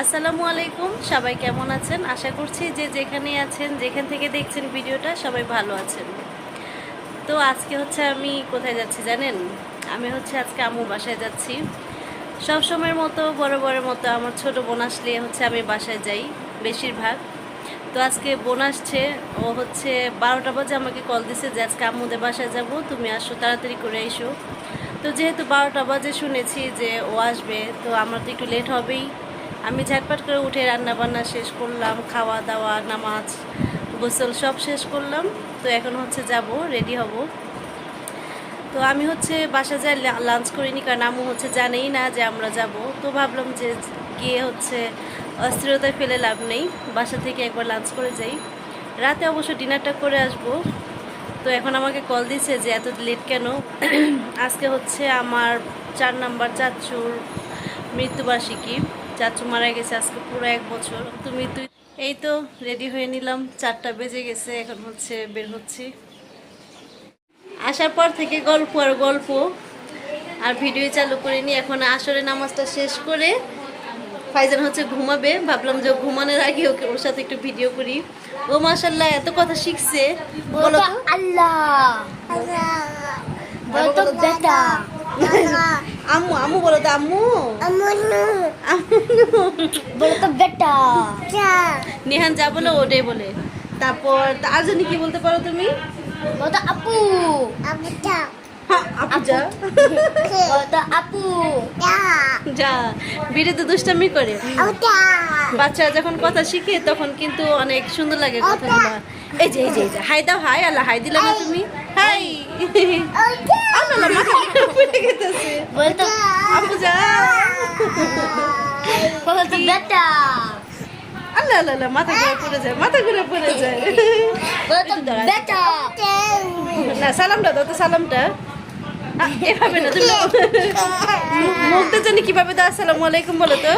আসসালামু আলাইকুম, সবাই কেমন আছেন? আশা করছি যে যেখানে আছেন, যেখান থেকে দেখছেন ভিডিওটা, সবাই ভালো আছেন। তো আজকে হচ্ছে আমি কোথায় যাচ্ছি জানেন? আমি হচ্ছে আজকে আম্মুর বাসায় যাচ্ছি। সব সময়ের মতো বরাবরের মতো আমার ছোট বোন আসলে হচ্ছে আমি বাসায় যাই বেশিরভাগ। তো আজকে বোন আসছে, ও হচ্ছে 12টা বাজে আমাকে কল দিছে যে আজকে আম্মুদের বাসায় যাব, তুমি আসো, তাড়াতাড়ি করে এসো। তো যেহেতু 12টা বাজে শুনেছি যে ও আসবে, তো আমার তো একটু লেট হবেই। আমি ঝটপট করে উঠে রান্না বান্না শেষ করলাম, খাওয়া দাওয়া, নামাজ, গোসল সব শেষ করলাম। তো এখন হচ্ছে যাব, রেডি হব। তো আমি হচ্ছে বাসা যাই লাঞ্চ করিনি, কারণ আম্মু হচ্ছে জানেই না যে আমরা যাব। তো ভাবলাম যে গিয়ে হচ্ছে অস্থিরতায় ফেলে লাভ নেই, বাসা থেকে একবার লাঞ্চ করে যাই। রাতে অবশ্য ডিনারটা করে আসব। তো এখন আমাকে কল দিচ্ছে যে এত লেট কেন। আজকে হচ্ছে আমার 4 নাম্বার চাচুর মৃত্যুবার্ষিকী। চাচু মারা গেছে আজকে পুরো 1 বছর। তুই এই তো রেডি হয়ে নিলাম, 4টা বেজে গেছে, এখন হচ্ছে বের হচ্ছি। আসার পর থেকে গল্প আর গল্প, আর ভিডিও চালু করিনি। এখন আসরের নামাজটা শেষ করে ফাইজান হচ্ছে ঘুমাবে, ভাবলাম যে ঘুমানোর আগে ওকে ওর সাথে একটু ভিডিও করি। ও মাশাআল্লাহ এত কথা শিখছে, বলো তো। আল্লাহ বলো তো বেটা আম্মু আম্মু বলো তো, আম্মু বলো তো বেটা নিহান যা বলে ওটাই বলে। তারপর আর জানি কি বলতে পারো তুমি? বলো তো আপু হ্যাঁ, আপু যা। বলো তো আপু যা, ভিডিওতে দুষ্টামি করে। বাচ্চারা যখন কথা শিখে তখন কিন্তু অনেক সুন্দর লাগে কথাগুলো। এই যে এই যে এই যে হাই দাও, হাই আল্লাহ, হাই দিলা না তুমি? হাই আল্লাহ, মাথা পড়ে গেছে। বলো তো আপু যা। বলো তো বেটা আল্লাহ আল্লাহ আল্লাহ, মাথা ঘুরে পড়ে যায়, মাথা ঘুরে পড়ে যায়। বলো তো বেটা না, সালামটা দাও তো, সালামটা এভাবে না, তুমি মুখটা জানি কিভাবে দাও। আসসালামু আলাইকুম বলো তো।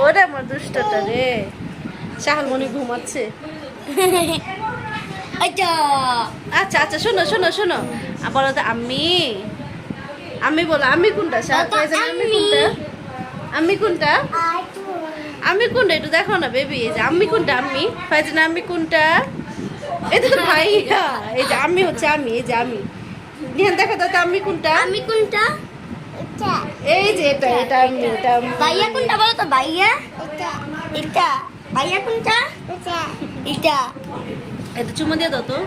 ওরে আমার দুষ্টটা রে, শাহল মনে ঘুমাচ্ছে। আচ্ছা আচ্ছা আচ্ছা, শোনো শোনো শোনো, বলো তো আম্মি। আমি বলো, আমি কোনটা? আমি কোনটা? আমি কোনটা? আমি কোনটা একটু দেখো না বেবি। এই যে আমি কোনটা? আমি ফাইজানা, আমি কোনটা? এটা তো ভাইয়া। এই যে আমি হচ্ছে আমি, এই যে আমি। নিহান দেখো তো আমি কোনটা? আমি কোনটা এই যে এটা, এটা আমি, এটা আমি। ভাইয়া কোনটা বলো তো ভাইয়া এটা ভাইয়া কোনটা এটা এটা চুমা দিয়ে দাও তো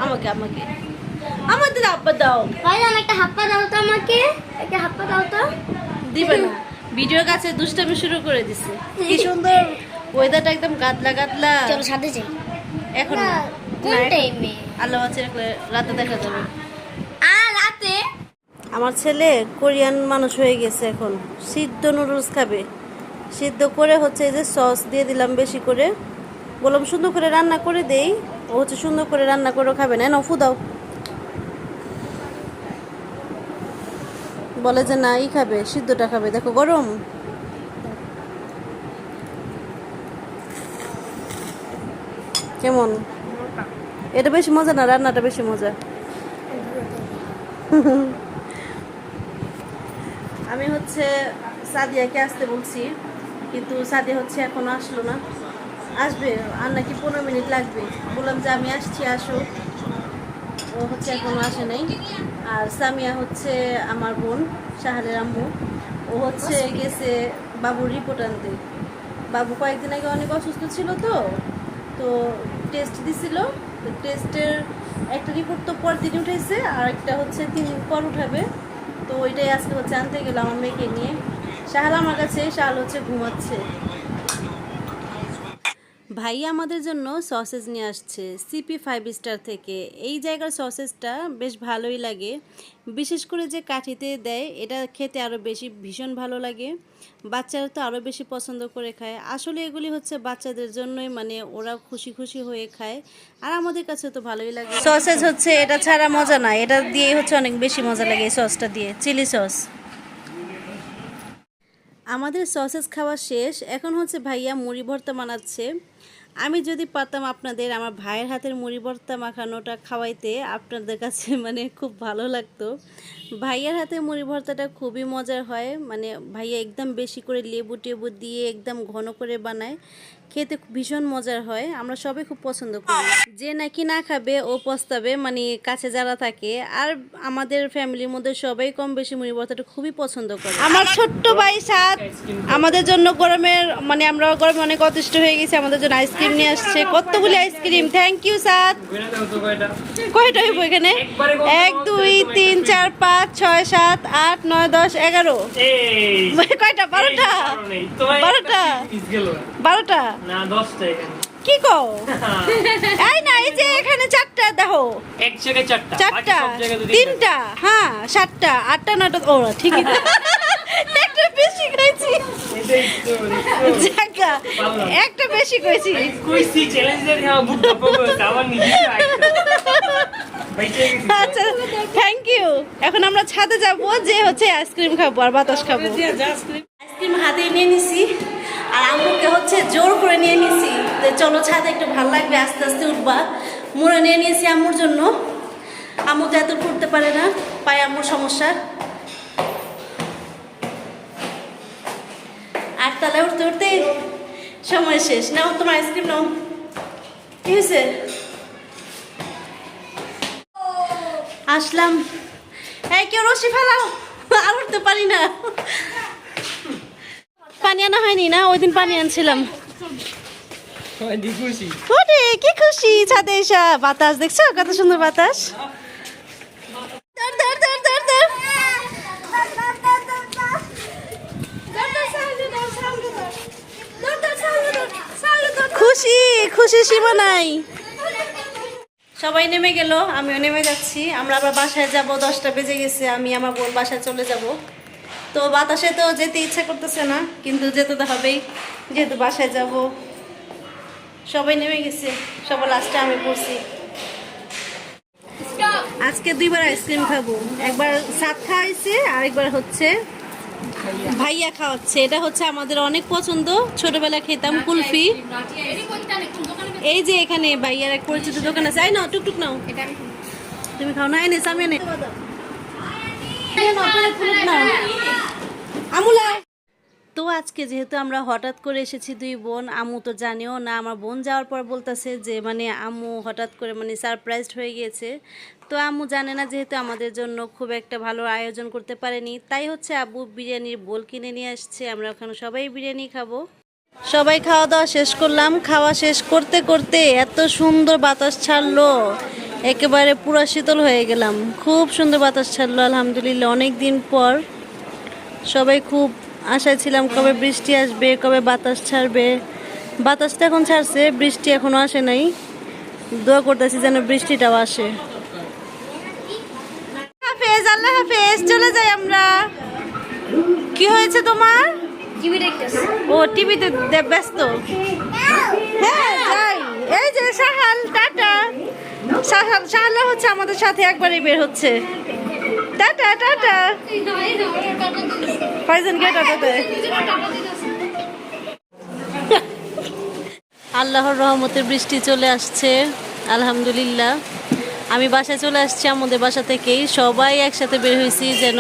আমাকে, আমাকে আমাদের আব্বা দাও। ভাইয়া একটা হাপ্পা দাও তো আমাকে, একটা হাপ্পা দাও তো। দিবে না, ভিডিওর কাছে দুষ্টামি শুরু করে দিছে। কি সুন্দর ওয়েদারটা, একদম গাদলা গাদলা। চলো সাথে যাই। এখন না, না, কোন টাইমে? আল্লাহ আছে রাখলে রাতে দেখা যাবে। রাতে আমার ছেলে কোরিয়ান মানুষ হয়ে গেছে, এখন সিদ্ধ নুডলস খাবে। সিদ্ধ করে হচ্ছে এই যে সস দিয়ে দিলাম বেশি করে, বললাম সুন্দর করে রান্না করে দেই। ও হচ্ছে সুন্দর করে রান্না করেও খাবে না, নফু দাও। বলে যে না, ই খাবে, সিদ্ধটা খাবে। দেখো গরম। কেমন? এটা বেশি মজা না, রান্নাটা বেশি মজা। আমি হচ্ছে সাদিয়াকে আসতে বলছি, কিন্তু সাদিয়া হচ্ছে এখনো আসলো না। আসবে আর নাকি 15 মিনিট লাগবে। বললাম যে আমি আসছি, আসো। ও হচ্ছে এখনো আসে নাই। আর সামিয়া হচ্ছে আমার বোন, শাহালের আম্মু, ও হচ্ছে গেছে বাবুর রিপোর্ট আনতে। বাবু কয়েকদিন আগে অনেক অসুস্থ ছিল, তো তো টেস্ট দিছিল। তো টেস্টের একটা রিপোর্ট তো পরদিন উঠেছে, আর একটা হচ্ছে 3 দিন পর উঠাবে। তো ওইটাই আজকে হচ্ছে আনতে গেলাম আমার মেয়েকে নিয়ে। শাহাল আমার কাছে, শাহাল হচ্ছে ঘুমাচ্ছে। ভাই আমাদের জন্য সসেজ নিয়ে আসছে সিপি 5 স্টার থেকে। এই জায়গার সসেজটা বেশ ভালোই লাগে, বিশেষ করে যে কাঠিতে দেয়, এটা খেতে আরও বেশি ভীষণ ভালো লাগে। বাচ্চারা তো আরও বেশি পছন্দ করে খায়। আসলে এগুলি হচ্ছে বাচ্চাদের জন্যই, মানে ওরা খুশি খুশি হয়ে খায়, আর আমাদের কাছে তো ভালোই লাগে। সসেজ হচ্ছে এটা ছাড়া মজা না, এটা দিয়ে হচ্ছে অনেক বেশি মজা লাগে। এই সসটা দিয়ে, চিলি সস। আমাদের সসেজ খাওয়া শেষ, এখন হচ্ছে ভাইয়া মুড়ি ভর্তা বানাচ্ছে। আমি যদি পারতাম আপনাদের আমার ভাইয়ের হাতের মুড়ি ভর্তা মাখানোটা খাওয়াইতে আপনাদের কাছে মানে খুব ভালো লাগতো। ভাইয়ার হাতে মুড়ি ভর্তাটা খুবই মজার হয়, মানে ভাইয়া একদম বেশি করে লেবু টেবু দিয়ে একদম ঘন করে বানায়, খেতে ভীষণ মজার হয়। আমরা সবাই খুব পছন্দ করি। যে নাকি না খাবে ও পস্তাবে, মানে কাছে যারা থাকে। আর আমাদের ফ্যামিলির মধ্যে সবাই কম বেশি মুড়ি ভর্তাটা খুবই পছন্দ করে। আমার ছোট্ট ভাই সাদ আমাদের জন্য গরমের, মানে আমরা গরমে অনেক অতিষ্ঠ হয়ে গেছি, আমাদের জন্য আইসক্রিম নিয়ে আসছে, কতগুলি আইসক্রিম। থ্যাংক ইউ সাদ। কয়টা হইব এখানে? 1 2 3 4 5 6 7 8 9 10 11। কয়টা? 12টা। 12টা 12টা না 10টা এখানে। কি কও? এই না, এই যে এখানে 4টা দেখো। এক জায়গায় 4টা, 4টা সব জায়গায় 3টা, হ্যাঁ 7টা 8টা 9টা। ও ঠিকই তো। একটা বেশি খাইছি। এটাই তো জায়গা একটা বেশি কইছি। কইছি চ্যালেঞ্জের হ্যাঁ বুক পড়ছে আমার নিজে একটা বাইচে গেছি। আচ্ছা থ্যাংক ইউ। এখন আমরা ছাদে যাব, যে হচ্ছে আইসক্রিম খাবো আর বাতাস খাবো। আইসক্রিম হাতে নিয়ে নিছি আর আম্মুকে হচ্ছে জোর করে নিয়ে নিছি, তো চলো ছাদে একটু ভালো লাগবে, আস্তে আস্তে উঠবা। মুড়ে নিয়ে নিয়েছি আম্মুর জন্য। আম্মু তো এত উঠতে পারে না, পায়ে আম্মুর সমস্যা। 8 তলায় উঠতে উঠতে সময় শেষ। নাও তোমার আইসক্রিম নাও। কি হয়েছে? আসলাম। এই কেউ রশি ফেলাও, আর উঠতে পারি না। পানি আনা হয়নি না? ওই দিন পানি আনছিলাম। ওই দি খুশি। ওরে কি খুশি, ছাদে এসা বাতাস দেখছো, কত সুন্দর বাতাস। ধর, ধর, ধর, ধর, ধর। খুশি খুশি সীমা নাই। সবাই নেমে গেল, আমিও নেমে যাচ্ছি। আমরা আবার বাসায় যাব, 10টা বেজে গেছে। আমি আমার বোন বাসায় চলে যাব। তো বাতাসে তো যেতে ইচ্ছা করতেছে না, কিন্তু যেতে তো হবেই, যেহেতু বাসায় যাব। সবাই নেমে গেছে, সবার লাস্টে আমি পড়ছি। আজকে 2বার আইসক্রিম খাবো, একবার সাত খাওয়াইছে আর একবার হচ্ছে ভাইয়া খাওয়াচ্ছে। এটা হচ্ছে আমাদের অনেক পছন্দ, ছোটবেলায় খেতাম কুলফি। এই যে এখানে ভাইয়ার এক পরিচিত দোকান আছে। আই নাও টুকটুক নাও, তুমি খাও না? এনে সামনে নে আমুলা। তো আজকে যেহেতু আমরা হঠাৎ করে এসেছি 2 বোন, আম্মু তো জানিও না। আমার বোন যাওয়ার পর বলতেছে যে মানে আম্মু হঠাৎ করে মানে সারপ্রাইজড হয়ে গিয়েছে। তো আম্মু জানে না যেহেতু আমাদের জন্য খুব একটা ভালো আয়োজন করতে পারেনি, তাই হচ্ছে আব্বু বিরিয়ানির বোল কিনে নিয়ে আসছে। আমরা ওখানে সবাই বিরিয়ানি খাবো। সবাই খাওয়া দাওয়া শেষ করলাম। খাওয়া শেষ করতে করতে এত সুন্দর বাতাস ছাড়লো, একেবারে পুরো শীতল হয়ে গেলাম। খুব সুন্দর বাতাস ছাড়লো আলহামদুলিল্লাহ, অনেক দিন পর। সবাই খুব আশায় ছিলাম কবে বৃষ্টি আসবে, কবে বাতাস ছাড়বে। বাতাসটা এখন ছাড়ছে, বৃষ্টি এখনো আসে নাই। দোয়া করতেছি যেন বৃষ্টিটাও আসে। হাফেজ, আল্লাহ হাফেজ, চলে যাই আমরা। কি হয়েছে তোমার? ও টিভিতে ব্যস্ত। হ্যাঁ যাই। এই যে সাহাল, টাটা। সাহাল হচ্ছে আমাদের সাথে একবারই বের হচ্ছে। Tata tata. কয়জনকে টাটা দেয়? আল্লাহর রহমতে বৃষ্টি চলে আসছে আলহামদুলিল্লাহ। আমি বাসায় চলে আসছি আমাদের বাসা থেকেই। সবাই একসাথে বের হয়েছি যেন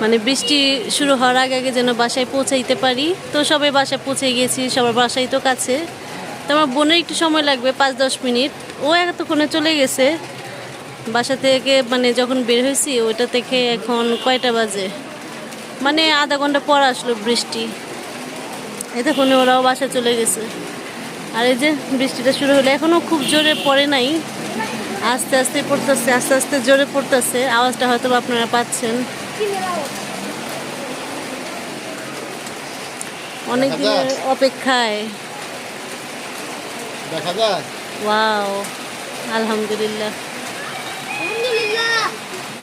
মানে বৃষ্টি শুরু হওয়ার আগে আগে যেন বাসায় পৌঁছাইতে পারি। তো সবাই বাসায় পৌঁছে গিয়েছি, সবার বাসায় তো কাছে। তো আমার বোনের একটু সময় লাগবে 5-10 মিনিট, ও এতক্ষণে চলে গেছে বাসা থেকে। মানে যখন বের হয়েছি ওইটা থেকে এখন কয়টা বাজে, মানে আধা ঘন্টা পর আসলো বৃষ্টি। এতক্ষণে ওরাও বাসায় চলে গেছে। আর এই যে বৃষ্টিটা শুরু হলো, এখনও খুব জোরে পড়ে নাই, আস্তে আস্তে পড়তেছে, আস্তে আস্তে জোরে পড়তেছে। আওয়াজটা হয়তো আপনারা পাচ্ছেন। অনেক দিনের অপেক্ষায় দেখা যায়। ওয়াও আলহামদুলিল্লাহ।